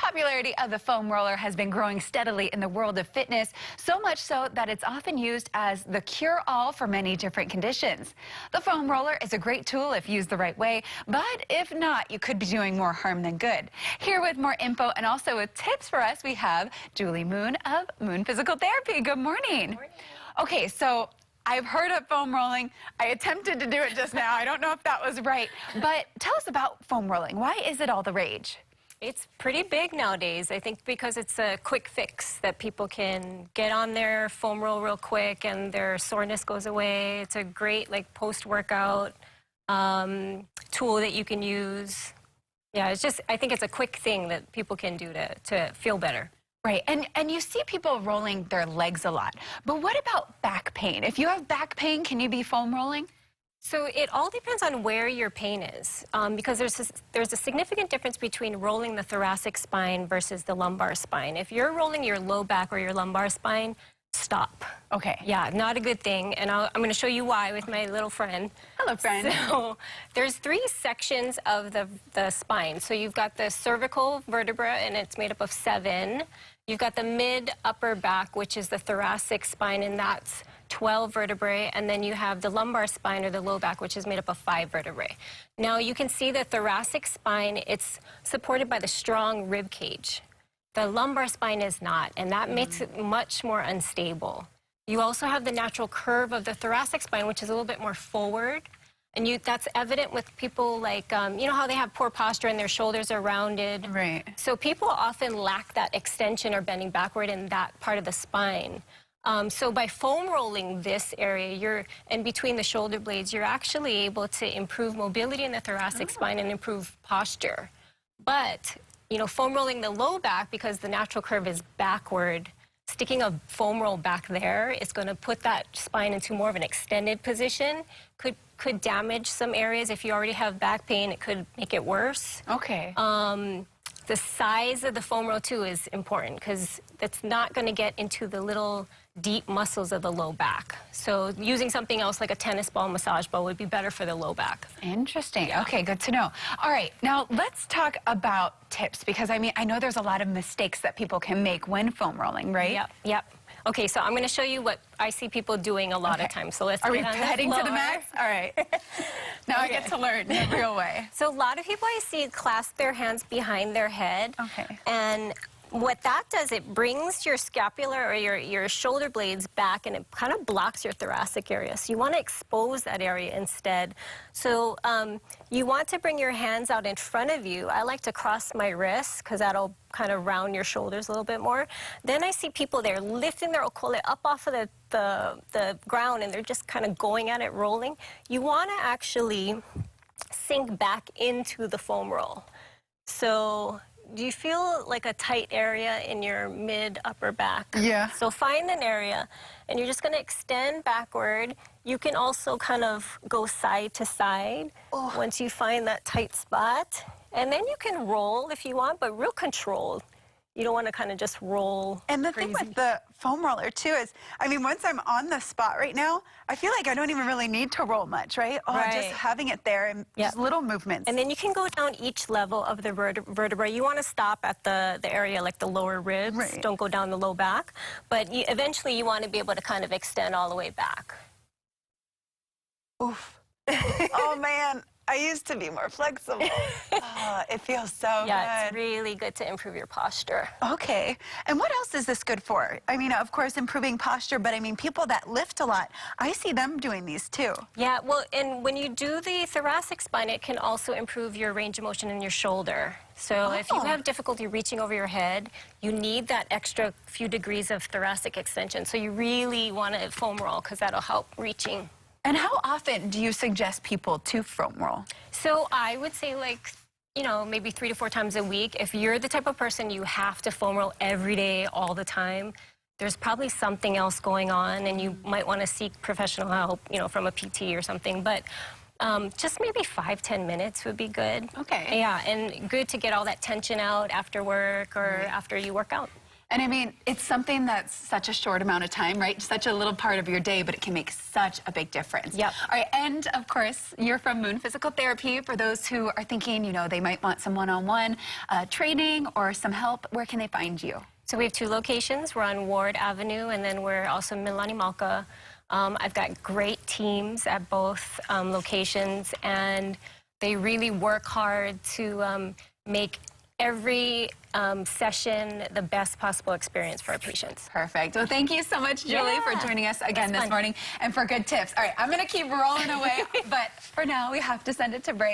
popularity of the foam roller has been growing steadily in the world of fitness, so much so that it's often used as the cure-all for many different conditions. The foam roller is a great tool if used the right way, but if not, you could be doing more harm than good. Here with more info and also with tips for us, we have Julie Moon of Moon Physical Therapy. Good morning. Good morning. Okay, so I've heard of foam rolling. I attempted to do it just now. I don't know if that was right. But tell us about foam rolling. Why is it all the rage? It's pretty big nowadays, I think, because it's a quick fix that people can get on their foam roll real quick and their soreness goes away. It's a great, like, post-workout tool that you can use. Yeah, it's just, I think it's a quick thing that people can do to feel better. Right, and you see people rolling their legs a lot. But what about back pain? If you have back pain, can you be foam rolling? So it all depends on where your pain is, because there's a significant difference between rolling the thoracic spine versus the lumbar spine. If you're rolling your low back or your lumbar spine, stop. Okay. Yeah, not a good thing, and I'm going to show you why with my little friend. Hello, friend. So there's 3 sections of the spine. So you've got the cervical vertebra, and it's made up of 7. You've got the mid-upper back, which is the thoracic spine, and that's 12 vertebrae, and then you have the lumbar spine or the low back, which is made up of 5 vertebrae. Now you can see the thoracic spine, it's supported by the strong rib cage. The lumbar spine is not, and that makes it much more unstable. You also have the natural curve of the thoracic spine, which is a little bit more forward. And that's evident with people like, you know how they have poor posture and their shoulders are rounded? Right. So people often lack that extension or bending backward in that part of the spine. So by foam rolling this area, and between the shoulder blades, you're actually able to improve mobility in the thoracic spine and improve posture. But, you know, foam rolling the low back, because the natural curve is backward, sticking a foam roll back there is going to put that spine into more of an extended position. Could damage some areas. If you already have back pain, it could make it worse. Okay. The size of the foam roll, too, is important because it's not going to get into the little deep muscles of the low back. So using something else like a tennis ball, massage ball would be better for the low back. Interesting. Okay, good to know. All right, now let's talk about tips, because I mean, I know there's a lot of mistakes that people can make when foam rolling, right? Yep. Okay, so I'm going to show you what I see people doing a lot of times. So let's Are we heading to the mats? All right. Now I get to learn in a real way. So a lot of people I see clasp their hands behind their head. Okay. And what that does, it brings your scapular or your shoulder blades back, and it kind of blocks your thoracic area. So you want to expose that area instead. So you want to bring your hands out in front of you. I like to cross my wrists because that'll kind of round your shoulders a little bit more. Then I see people there lifting their okole up off of the ground, and they're just kind of going at it, rolling. You want to actually sink back into the foam roll. So do you feel like a tight area in your mid-upper back? Yeah. So find an area, and you're just going to extend backward. You can also kind of go side to side once you find that tight spot. And then you can roll if you want, but real controlled. You don't want to kind of just roll And the crazy. thing with the foam roller, too, is, I mean, once I'm on the spot right now, I feel like I don't even really need to roll much, right? Just having it there and just little movements. And then you can go down each level of the vertebra. You want to stop at the area like the lower ribs. Right. Don't go down the low back. But eventually you want to be able to kind of extend all the way back. Oof. Oh, man. I used to be more flexible. It feels so good. Yeah, it's really good to improve your posture. Okay. And what else is this good for? I mean, of course, improving posture, but I mean, people that lift a lot, I see them doing these too. Yeah, well, and when you do the thoracic spine, it can also improve your range of motion in your shoulder. So if you have difficulty reaching over your head, you need that extra few degrees of thoracic extension. So you really want to foam roll because that'll help reaching. And how often do you suggest people to foam roll? So I would say, like, you know, maybe 3 to 4 times a week. If you're the type of person you have to foam roll every day, all the time, there's probably something else going on, and you might want to seek professional help, you know, from a PT or something. But just maybe 5-10 minutes would be good. Okay. Yeah, and good to get all that tension out after work or after you work out. And I mean, it's something that's such a short amount of time, right? Such a little part of your day, but it can make such a big difference. Yep. All right, and of course, you're from Moon Physical Therapy. For those who are thinking, you know, they might want some one-on-one training or some help, where can they find you? So we have 2 locations. We're on Ward Avenue, and then we're also in Milani Malka. I've got great teams at both locations, and they really work hard to make every session the best possible experience for our patients. Perfect. Well, thank you so much, Julie, for joining us again this morning and for good tips. All right, I'm going to keep rolling away, but for now, we have to send it to break.